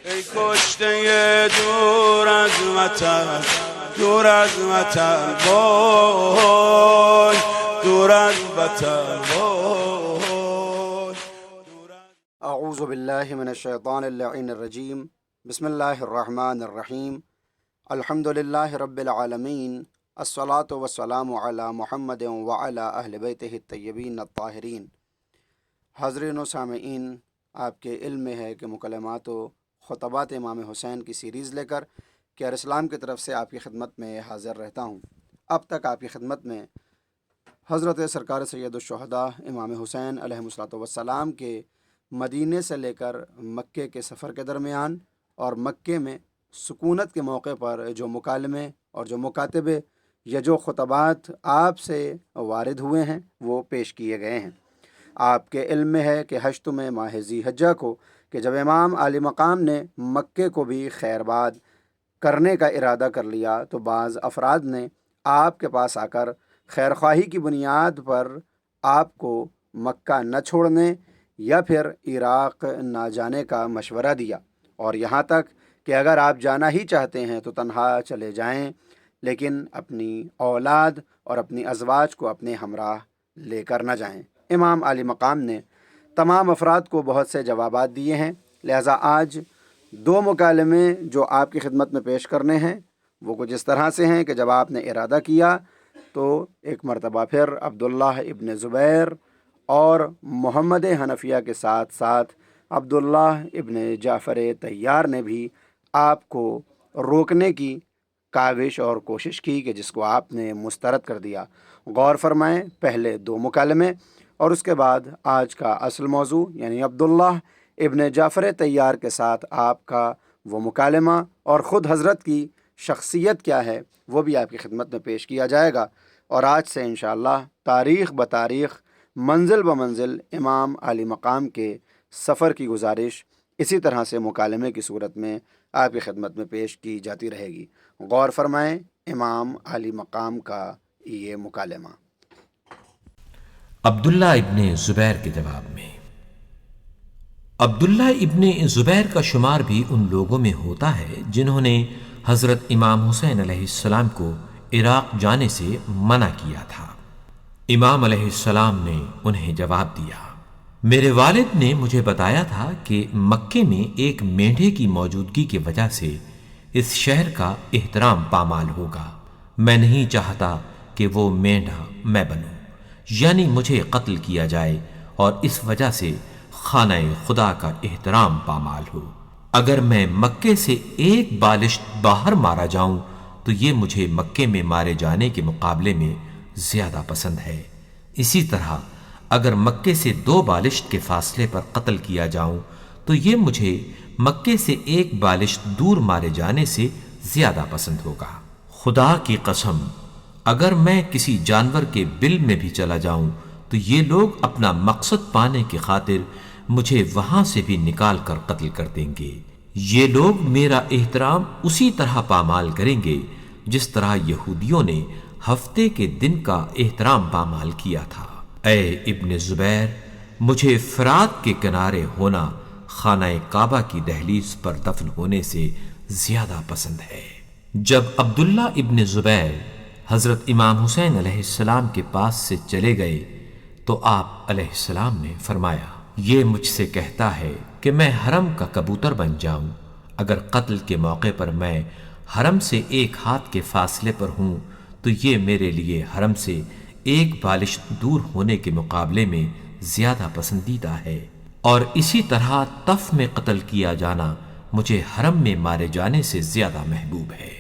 ای کشته دور از وطن، دور از وطن وای، دور از وطن وای. اعوذ باللہ من الشیطان اللعین الرجیم. بسم اللہ الرحمن الرحیم. الحمد للہ رب العالمین. الصلاۃ والسلام علی محمد وعلی اہل بیتہ الطیبین الطاہرین. حاضرین و سامعین، آپ کے علم میں ہے کہ مکالمات و خطبات امام حسین کی سیریز لے کر کیئر اسلام کی طرف سے آپ کی خدمت میں حاضر رہتا ہوں. اب تک آپ کی خدمت میں حضرت سرکار سید الشہداء امام حسین علیہ الصلوۃ والسلام کے مدینے سے لے کر مکے کے سفر کے درمیان اور مکے میں سکونت کے موقع پر جو مکالمے اور جو مکاتبے یا جو خطبات آپ سے وارد ہوئے ہیں وہ پیش کیے گئے ہیں. آپ کے علم میں ہے کہ ہشتم ماہ ذی حجہ کو کہ جب امام عالی مقام نے مکے کو بھی خیرباد کرنے کا ارادہ کر لیا تو بعض افراد نے آپ کے پاس آ کر خیرخواہی کی بنیاد پر آپ کو مکہ نہ چھوڑنے یا پھر عراق نہ جانے کا مشورہ دیا، اور یہاں تک کہ اگر آپ جانا ہی چاہتے ہیں تو تنہا چلے جائیں، لیکن اپنی اولاد اور اپنی ازواج کو اپنے ہمراہ لے کر نہ جائیں. امام عالی مقام نے تمام افراد کو بہت سے جوابات دیے ہیں، لہٰذا آج دو مکالمے جو آپ کی خدمت میں پیش کرنے ہیں وہ کچھ اس طرح سے ہیں کہ جب آپ نے ارادہ کیا تو ایک مرتبہ پھر عبداللہ ابن زبیر اور محمد حنفیہ کے ساتھ ساتھ عبداللہ ابن جعفر طیار نے بھی آپ کو روکنے کی کاوش اور کوشش کی کہ جس کو آپ نے مسترد کر دیا. غور فرمائیں، پہلے دو مکالمے اور اس کے بعد آج کا اصل موضوع یعنی عبداللہ ابن جعفر طیار کے ساتھ آپ کا وہ مکالمہ اور خود حضرت کی شخصیت کیا ہے وہ بھی آپ کی خدمت میں پیش کیا جائے گا. اور آج سے انشاءاللہ تاریخ بتاریخ منزل بمنزل امام عالی مقام کے سفر کی گزارش اسی طرح سے مکالمے کی صورت میں آپ کی خدمت میں پیش کی جاتی رہے گی. غور فرمائیں امام عالی مقام کا یہ مکالمہ. عبداللہ ابن زبیر کے جواب میں. عبداللہ ابن زبیر کا شمار بھی ان لوگوں میں ہوتا ہے جنہوں نے حضرت امام حسین علیہ السلام کو عراق جانے سے منع کیا تھا. امام علیہ السلام نے انہیں جواب دیا، میرے والد نے مجھے بتایا تھا کہ مکے میں ایک مینڈھے کی موجودگی کی وجہ سے اس شہر کا احترام پامال ہوگا. میں نہیں چاہتا کہ وہ مینڈھا میں بنوں، یعنی مجھے قتل کیا جائے اور اس وجہ سے خانہ خدا کا احترام پامال ہو. اگر میں مکے سے ایک بالشت باہر مارا جاؤں تو یہ مجھے مکے میں مارے جانے کے مقابلے میں زیادہ پسند ہے. اسی طرح اگر مکے سے 2 بالشت کے فاصلے پر قتل کیا جاؤں تو یہ مجھے مکے سے 1 بالشت دور مارے جانے سے زیادہ پسند ہوگا. خدا کی قسم، اگر میں کسی جانور کے بل میں بھی چلا جاؤں تو یہ لوگ اپنا مقصد پانے کی خاطر مجھے وہاں سے بھی نکال کر قتل کر دیں گے. یہ لوگ میرا احترام اسی طرح پامال کریں گے جس طرح یہودیوں نے ہفتے کے دن کا احترام پامال کیا تھا. اے ابن زبیر، مجھے فرات کے کنارے ہونا خانہ کعبہ کی دہلیز پر دفن ہونے سے زیادہ پسند ہے. جب عبداللہ ابن زبیر حضرت امام حسین علیہ السلام کے پاس سے چلے گئے تو آپ علیہ السلام نے فرمایا، یہ مجھ سے کہتا ہے کہ میں حرم کا کبوتر بن جاؤں. اگر قتل کے موقع پر میں حرم سے 1 ہاتھ کے فاصلے پر ہوں تو یہ میرے لیے حرم سے 1 بالشت دور ہونے کے مقابلے میں زیادہ پسندیدہ ہے، اور اسی طرح طف میں قتل کیا جانا مجھے حرم میں مارے جانے سے زیادہ محبوب ہے.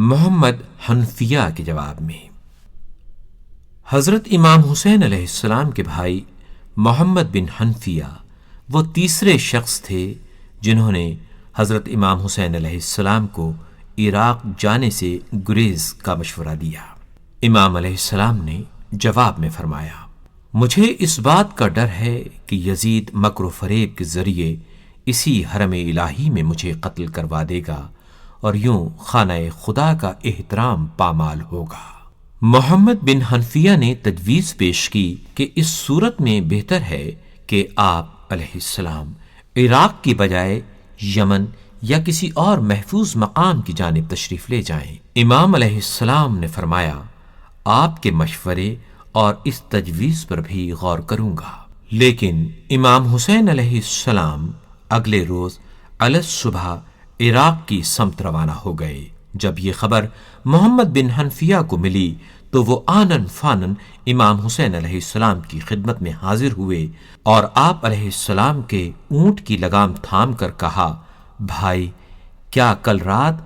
محمد حنفیہ کے جواب میں. حضرت امام حسین علیہ السلام کے بھائی محمد بن حنفیہ وہ تیسرے شخص تھے جنہوں نے حضرت امام حسین علیہ السلام کو عراق جانے سے گریز کا مشورہ دیا. امام علیہ السلام نے جواب میں فرمایا، مجھے اس بات کا ڈر ہے کہ یزید مکر و فریب کے ذریعے اسی حرم الہی میں مجھے قتل کروا دے گا اور یوں خانہ خدا کا احترام پامال ہوگا. محمد بن حنفیہ نے تجویز پیش کی کہ اس صورت میں بہتر ہے کہ آپ علیہ السلام عراق کی بجائے یمن یا کسی اور محفوظ مقام کی جانب تشریف لے جائیں۔ امام علیہ السلام نے فرمایا، آپ کے مشورے اور اس تجویز پر بھی غور کروں گا۔ لیکن امام حسین علیہ السلام اگلے روز الصبح عراق کی سمت روانہ ہو گئے۔ جب یہ خبر محمد بن حنفیہ کو ملی تو وہ آنن فانن امام حسین علیہ السلام کی خدمت میں حاضر ہوئے اور آپ علیہ السلام کے اونٹ کی لگام تھام کر کہا، بھائی، کیا کل رات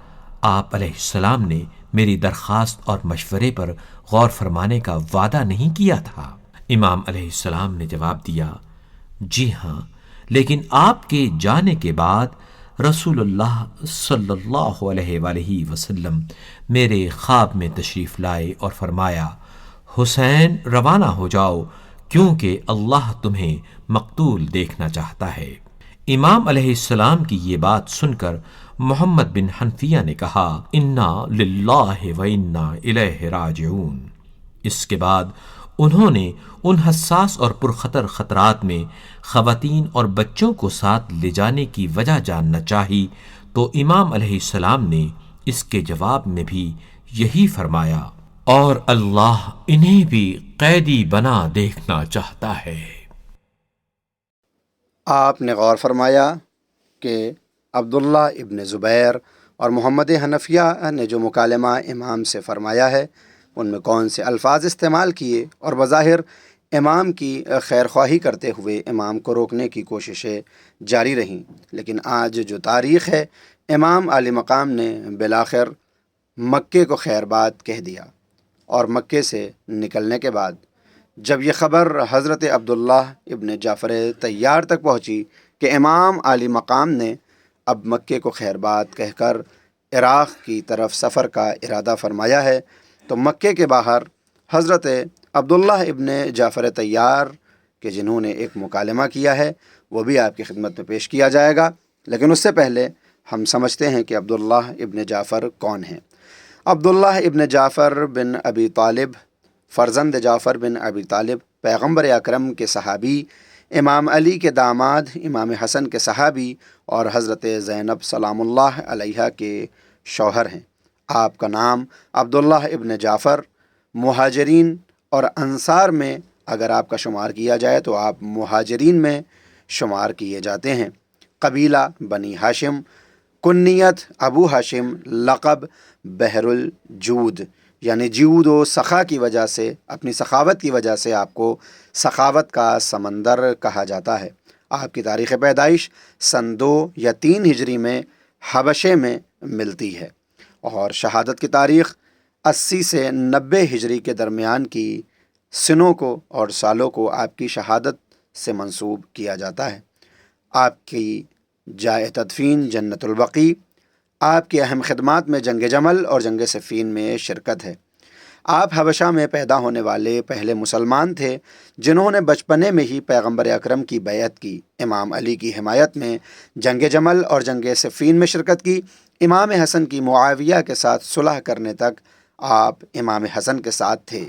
آپ علیہ السلام نے میری درخواست اور مشورے پر غور فرمانے کا وعدہ نہیں کیا تھا؟ امام علیہ السلام نے جواب دیا، جی ہاں، لیکن آپ کے جانے کے بعد رسول اللہ صلی اللہ علیہ وآلہ وسلم میرے خواب میں تشریف لائے اور فرمایا، حسین روانہ ہو جاؤ کیونکہ اللہ تمہیں مقتول دیکھنا چاہتا ہے۔ امام علیہ السلام کی یہ بات سن کر محمد بن حنفیہ نے کہا، انا للہ و انا الیہ راجعون۔ اس کے بعد انہوں نے ان حساس اور پرخطر خطرات میں خواتین اور بچوں کو ساتھ لے جانے کی وجہ جاننا چاہی تو امام علیہ السلام نے اس کے جواب میں بھی یہی فرمایا، اور اللہ انہیں بھی قیدی بنا دیکھنا چاہتا ہے۔ آپ نے غور فرمایا کہ عبداللہ ابن زبیر اور محمد حنفیہ نے جو مکالمہ امام سے فرمایا ہے ان میں کون سے الفاظ استعمال کیے، اور بظاہر امام کی خیر خواہی کرتے ہوئے امام کو روکنے کی کوششیں جاری رہیں۔ لیکن آج جو تاریخ ہے، امام عالی مقام نے بالآخر مکے کو خیر بات کہہ دیا، اور مکے سے نکلنے کے بعد جب یہ خبر حضرت عبداللہ ابن جعفر طیار تک پہنچی کہ امام عالی مقام نے اب مکے کو خیر بات کہہ کر عراق کی طرف سفر کا ارادہ فرمایا ہے، تو مکے کے باہر حضرت عبداللہ ابن جعفر طیار کے جنہوں نے ایک مکالمہ کیا ہے وہ بھی آپ کی خدمت میں پیش کیا جائے گا۔ لیکن اس سے پہلے ہم سمجھتے ہیں کہ عبداللہ ابن جعفر کون ہیں۔ عبداللہ ابن جعفر بن ابی طالب، فرزند جعفر بن ابی طالب، پیغمبر اکرم کے صحابی، امام علی کے داماد امام حسن کے صحابی اور حضرت زینب سلام اللہ علیہا کے شوہر ہیں۔ آپ کا نام عبداللہ ابن جعفر، مہاجرین اور انصار میں اگر آپ کا شمار کیا جائے تو آپ مہاجرین میں شمار کیے جاتے ہیں۔ قبیلہ بنی ہاشم، کنیت ابو ہاشم، لقب بحر الجود، یعنی جود و سخا کی وجہ سے، اپنی سخاوت کی وجہ سے آپ کو سخاوت کا سمندر کہا جاتا ہے۔ آپ کی تاریخ پیدائش سن 2 یا 3 ہجری میں حبشے میں ملتی ہے، اور شہادت کی تاریخ 80 سے 90 ہجری کے درمیان کی سنوں کو اور سالوں کو آپ کی شہادت سے منسوب کیا جاتا ہے۔ آپ کی جائے تدفین جنت البقیع۔ آپ کی اہم خدمات میں جنگ جمل اور جنگ صفین میں شرکت ہے۔ آپ حبشہ میں پیدا ہونے والے پہلے مسلمان تھے جنہوں نے بچپنے میں ہی پیغمبر اکرم کی بیعت کی، امام علی کی حمایت میں جنگ جمل اور جنگ صفین میں شرکت کی۔ امام حسن کی معاویہ کے ساتھ صلح کرنے تک آپ امام حسن کے ساتھ تھے۔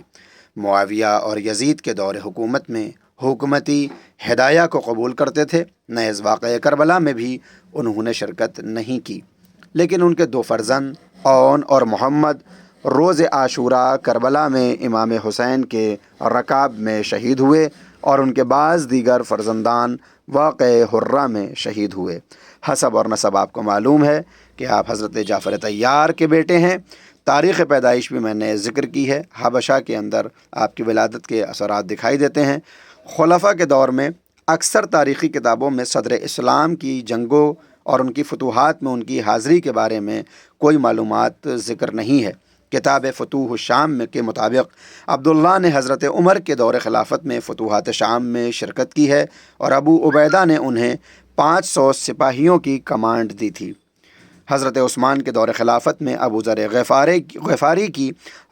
معاویہ اور یزید کے دور حکومت میں حکومتی ہدایہ کو قبول کرتے تھے۔ نیز واقعہ کربلا میں بھی انہوں نے شرکت نہیں کی، لیکن ان کے 2 فرزند اون اور محمد روز عاشوراء کربلا میں امام حسین کے رکاب میں شہید ہوئے، اور ان کے بعض دیگر فرزندان واقع حرہ میں شہید ہوئے۔ حسب اور نسب آپ کو معلوم ہے کہ آپ حضرت جعفر طیار کے بیٹے ہیں۔ تاریخ پیدائش بھی میں نے ذکر کی ہے۔ حبشہ کے اندر آپ کی ولادت کے اثرات دکھائی دیتے ہیں۔ خلفاء کے دور میں اکثر تاریخی کتابوں میں صدر اسلام کی جنگوں اور ان کی فتوحات میں ان کی حاضری کے بارے میں کوئی معلومات ذکر نہیں ہے۔ کتاب فتوح الشام کے مطابق عبداللہ نے حضرت عمر کے دور خلافت میں فتوحات شام میں شرکت کی ہے، اور ابو عبیدہ نے انہیں 500 سپاہیوں کی کمانڈ دی تھی۔ حضرت عثمان کے دور خلافت میں ابو ذر غفاری کی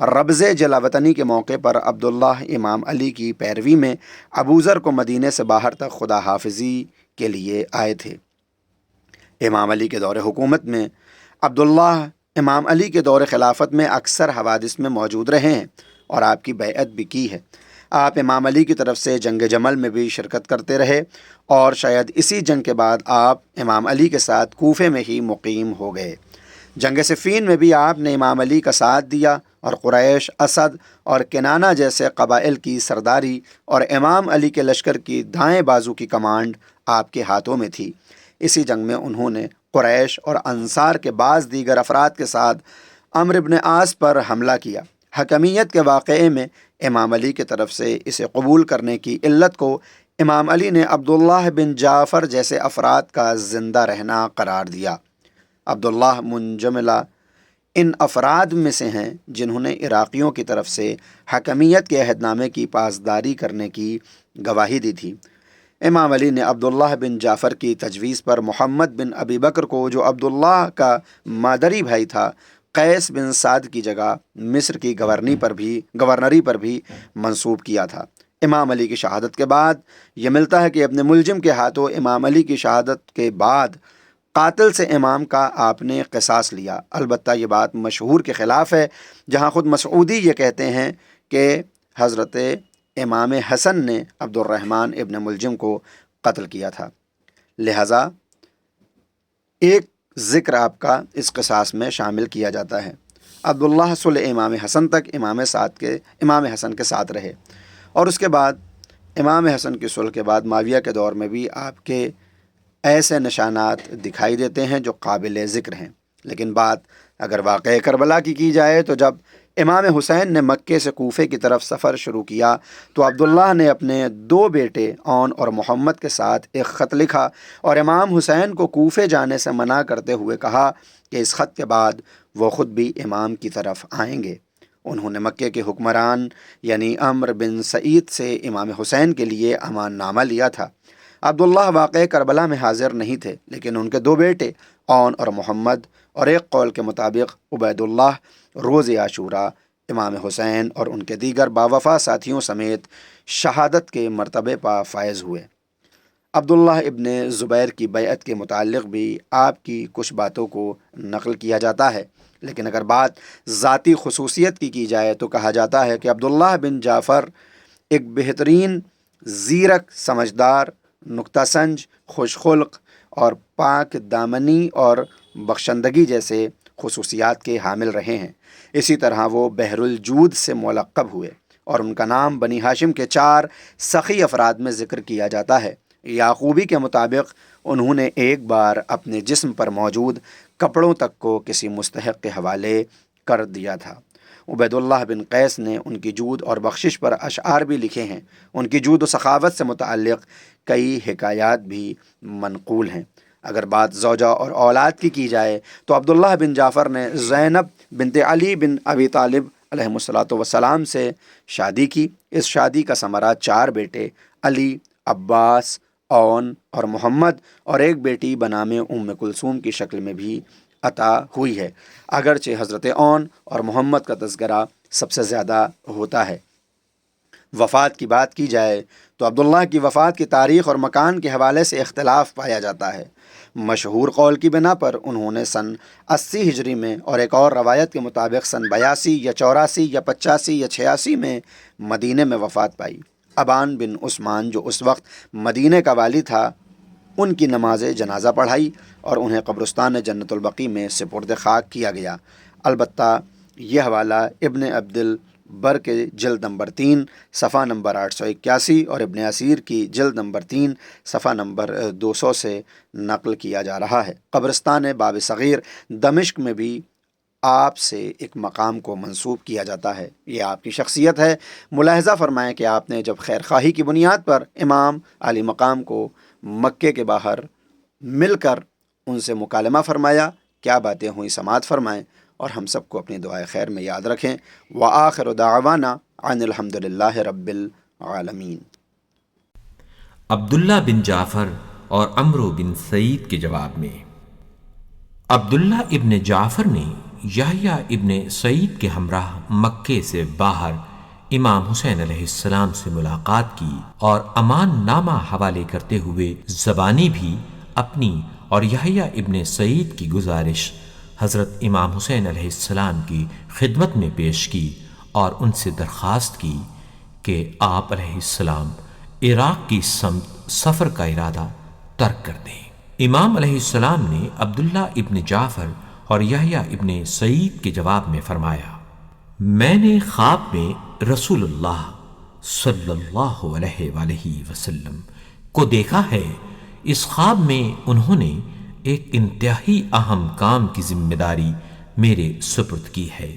ربض جلاوطنی کے موقع پر عبداللہ امام علی کی پیروی میں ابو ذر کو مدینے سے باہر تک خدا حافظی کے لیے آئے تھے۔ امام علی کے دور حکومت میں عبداللہ امام علی کے دور خلافت میں اکثر حوادث میں موجود رہے ہیں اور آپ کی بیعت بھی کی ہے۔ آپ امام علی کی طرف سے جنگ جمل میں بھی شرکت کرتے رہے اور شاید اسی جنگ کے بعد آپ امام علی کے ساتھ کوفے میں ہی مقیم ہو گئے۔ جنگ صفین میں بھی آپ نے امام علی کا ساتھ دیا اور قریش، اسد اور کنانہ جیسے قبائل کی سرداری اور امام علی کے لشکر کی دائیں بازو کی کمانڈ آپ کے ہاتھوں میں تھی۔ اسی جنگ میں انہوں نے قریش اور انصار کے بعض دیگر افراد کے ساتھ عمرو بن عاص پر حملہ کیا۔ حکمیت کے واقعے میں امام علی کی طرف سے اسے قبول کرنے کی علت کو امام علی نے عبداللہ بن جعفر جیسے افراد کا زندہ رہنا قرار دیا۔ عبداللہ منجملہ ان افراد میں سے ہیں جنہوں نے عراقیوں کی طرف سے حکمیت کے عہد نامے کی پاسداری کرنے کی گواہی دی تھی۔ امام علی نے عبداللہ بن جعفر کی تجویز پر محمد بن ابی بکر کو، جو عبداللہ کا مادری بھائی تھا، قیس بن سعد کی جگہ مصر کی گورنری پر بھی منصوب کیا تھا۔ امام علی کی شہادت کے بعد یہ ملتا ہے کہ ابن ملجم کے ہاتھوں امام علی کی شہادت کے بعد قاتل سے امام کا آپ نے قصاص لیا۔ البتہ یہ بات مشہور کے خلاف ہے، جہاں خود مسعودی یہ کہتے ہیں کہ حضرت امام حسن نے عبد الرحمن ابن ملجم کو قتل کیا تھا، لہٰذا ایک ذکر آپ کا اس قصاص میں شامل کیا جاتا ہے۔ عبداللہ صلح امام حسن تک امام حسن کے ساتھ رہے، اور اس کے بعد امام حسن کی صلح کے بعد معاویہ کے دور میں بھی آپ کے ایسے نشانات دکھائی دیتے ہیں جو قابل ذکر ہیں۔ لیکن بات اگر واقعہ کربلا کی جائے تو جب امام حسین نے مکے سے کوفے کی طرف سفر شروع کیا تو عبداللہ نے اپنے 2 بیٹے اون اور محمد کے ساتھ ایک خط لکھا اور امام حسین کو کوفے جانے سے منع کرتے ہوئے کہا کہ اس خط کے بعد وہ خود بھی امام کی طرف آئیں گے۔ انہوں نے مکے کے حکمران یعنی عمرو بن سعید سے امام حسین کے لیے امان نامہ لیا تھا۔ عبداللہ واقع کربلا میں حاضر نہیں تھے، لیکن ان کے 2 بیٹے اون اور محمد اور ایک قول کے مطابق عبید اللہ روز عاشوراء امام حسین اور ان کے دیگر باوفا ساتھیوں سمیت شہادت کے مرتبے پر فائز ہوئے۔ عبداللہ ابن زبیر کی بیعت کے متعلق بھی آپ کی کچھ باتوں کو نقل کیا جاتا ہے، لیکن اگر بات ذاتی خصوصیت کی جائے تو کہا جاتا ہے کہ عبداللہ بن جعفر ایک بہترین، زیرک، سمجھدار، نکتہ سنج، خوش خلق اور پاک دامنی اور بخشندگی جیسے خصوصیات کے حامل رہے ہیں۔ اسی طرح وہ بحر الجود سے ملقب ہوئے اور ان کا نام بنی ہاشم کے 4 سخی افراد میں ذکر کیا جاتا ہے۔ یعقوبی کے مطابق انہوں نے ایک بار اپنے جسم پر موجود کپڑوں تک کو کسی مستحق کے حوالے کر دیا تھا۔ عبید اللہ بن قیس نے ان کی جود اور بخشش پر اشعار بھی لکھے ہیں۔ ان کی جود و سخاوت سے متعلق کئی حکایات بھی منقول ہیں۔ اگر بات زوجہ اور اولاد کی جائے تو عبداللہ بن جعفر نے زینب بنت علی بن ابی طالب علیہ الصلاۃ والسلام سے شادی کی۔ اس شادی کا ثمرہ 4 بیٹے علی، عباس، اون اور محمد اور ایک بیٹی بنام ام کلثوم کی شکل میں بھی عطا ہوئی ہے، اگرچہ حضرت اون اور محمد کا تذکرہ سب سے زیادہ ہوتا ہے۔ وفات کی بات کی جائے تو عبداللہ کی وفات کی تاریخ اور مکان کے حوالے سے اختلاف پایا جاتا ہے۔ مشہور قول کی بنا پر انہوں نے سن 80 ہجری میں اور ایک اور روایت کے مطابق سن 82 یا 84 یا 85 یا 86 میں مدینے میں وفات پائی۔ ابان بن عثمان جو اس وقت مدینے کا والی تھا، ان کی نماز جنازہ پڑھائی اور انہیں قبرستان جنت البقیع میں سپرد خاک کیا گیا۔ البتہ یہ حوالہ ابن عبد البر کے جلد نمبر 3 صفحہ نمبر 881 اور ابن اسیر کی جلد نمبر 3 صفحہ نمبر 200 سے نقل کیا جا رہا ہے۔ قبرستان باب صغیر دمشق میں بھی آپ سے ایک مقام کو منسوب کیا جاتا ہے۔ یہ آپ کی شخصیت ہے۔ ملاحظہ فرمائیں کہ آپ نے جب خیر خواہی کی بنیاد پر امام علی مقام کو مکے کے باہر مل کر ان سے مکالمہ فرمایا، کیا باتیں ہوئیں سماعت فرمائیں اور ہم سب کو اپنی دعائے خیر میں یاد رکھیں۔ وآخر دعوانا ان الحمدللہ رب العالمین۔ عبداللہ بن جعفر اور عمرو بن سعید کے جواب میں، عبداللہ ابن جعفر نے یحییٰ ابن سعید کے ہمراہ مکے سے باہر امام حسین علیہ السلام سے ملاقات کی اور امان نامہ حوالے کرتے ہوئے زبانی بھی اپنی اور یحییٰ ابن سعید کی گزارش حضرت امام حسین علیہ السلام کی خدمت میں پیش کی اور ان سے درخواست کی کہ آپ علیہ السلام عراق کی سمت سفر کا ارادہ ترک کر دیں۔ امام علیہ السلام نے عبداللہ ابن جعفر اور یحییٰ ابن سعید کے جواب میں فرمایا، میں نے خواب میں رسول اللہ صلی اللہ علیہ وآلہ وسلم کو دیکھا ہے۔ اس خواب میں انہوں نے ایک انتہائی اہم کام کی ذمہ داری میرے سپرد کی ہے،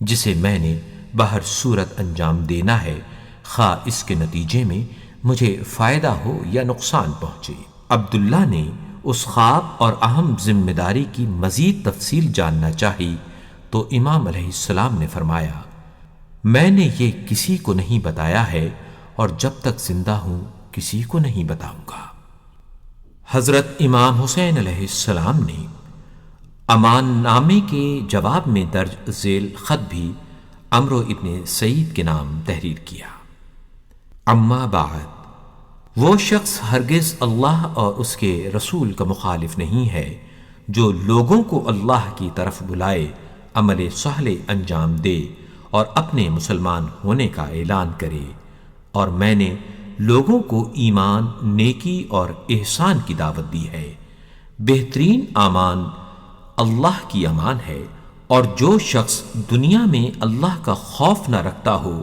جسے میں نے بہر صورت انجام دینا ہے، خواہ اس کے نتیجے میں مجھے فائدہ ہو یا نقصان پہنچے۔ عبداللہ نے اس خواب اور اہم ذمہ داری کی مزید تفصیل جاننا چاہی تو امام علیہ السلام نے فرمایا، میں نے یہ کسی کو نہیں بتایا ہے اور جب تک زندہ ہوں کسی کو نہیں بتاؤں گا۔ حضرت امام حسین علیہ السلام نے امان نامے کے جواب میں درج ذیل خط بھی عمرو ابن سعید کے نام تحریر کیا۔ اما بعد، وہ شخص ہرگز اللہ اور اس کے رسول کا مخالف نہیں ہے جو لوگوں کو اللہ کی طرف بلائے، عمل صالح انجام دے اور اپنے مسلمان ہونے کا اعلان کرے، اور میں نے لوگوں کو ایمان، نیکی اور احسان کی دعوت دی ہے۔ بہترین امان اللہ کی امان ہے، اور جو شخص دنیا میں اللہ کا خوف نہ رکھتا ہو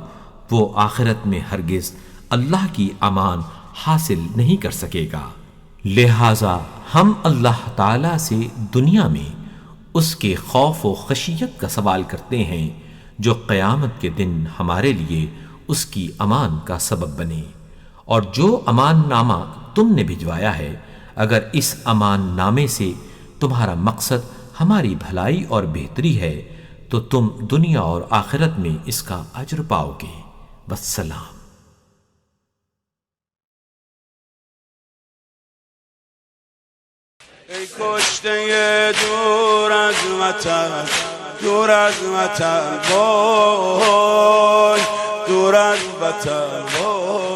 وہ آخرت میں ہرگز اللہ کی امان حاصل نہیں کر سکے گا۔ لہذا ہم اللہ تعالی سے دنیا میں اس کے خوف و خشیت کا سوال کرتے ہیں جو قیامت کے دن ہمارے لیے اس کی امان کا سبب بنے، اور جو امان نامہ تم نے بھجوایا ہے، اگر اس امان نامے سے تمہارا مقصد ہماری بھلائی اور بہتری ہے تو تم دنیا اور آخرت میں اس کا اجر پاؤ گے۔ والسلام۔ ای کشته دور از وطن، دور از وطن، وای دور از وطن، وای